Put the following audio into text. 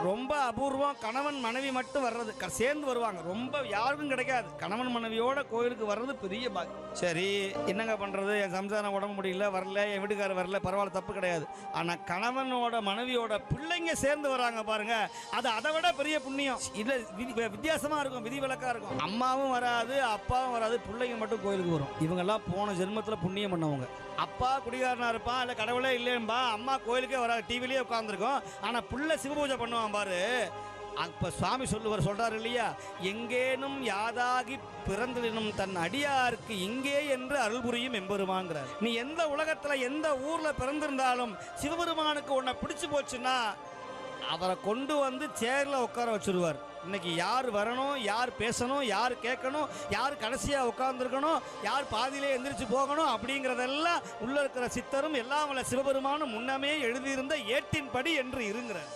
ரொம்ப அபூர்வம். கணவன் மனைவி மட்டும் வர்றது, சேர்ந்து வருவாங்க. ரொம்ப யாருக்கும் கிடைக்காது. கணவன் மனைவியோட கோயிலுக்கு வர்றது பெரிய பாக்கியம். சரி, என்னங்க பண்றது, என் சம்சாரம் உடம்பு முடியல, வரல, என் வீட்டுக்காரர் வரல, பரவாயில்ல, தப்பு கிடையாது. ஆனா கணவனோட மனைவியோட பிள்ளைங்க சேர்ந்து வராங்க பாருங்க, அது அதை விட பெரிய புண்ணியம். இல்ல வித்தியாசமா இருக்கும், விதிவிலக்கா இருக்கும். அம்மாவும் வராது, அப்பாவும் வராது, பிள்ளைங்க மட்டும் கோயிலுக்கு வரும். இவங்கெல்லாம் போன ஜென்மத்துல புண்ணியம் பண்ணவங்க. அப்பா குடிகாரனா இருப்பான், இல்ல கடவுளே இல்லைன்பா, அம்மா கோயிலுக்கே வராது, டிவிலேயே உட்காந்துருக்கோம். ஆனா புள்ள சிவபூஜை பண்ணுவான் பாரு. அப்ப சுவாமி சொல்றாரு இல்லையா, எங்கேனும் யாதாகி பிறந்தினும் தன் அடியாருக்கு இங்கே என்று அருள் புரியும் எம்பெருமான்கிறார். நீ எந்த உலகத்துல எந்த ஊர்ல பிறந்திருந்தாலும் சிவபெருமானுக்கு உன்னை பிடிச்சு போச்சுன்னா அவரை கொண்டு வந்து சேர்ல உட்கார வச்சிருவார். இன்னைக்கு யார் வரணும், யார் பேசணும், யார் கேட்கணும், யார் கடைசியா உட்கார்ந்துருக்கணும், யார் பாதியிலே எந்திரிச்சு போகணும் அப்படிங்கிறதெல்லாம் உள்ள இருக்கிற சித்தரும் எல்லாம் சிவபெருமானும் முன்னமே எழுதியிருந்த ஏட்டின்படி என்று இருங்கிறார்.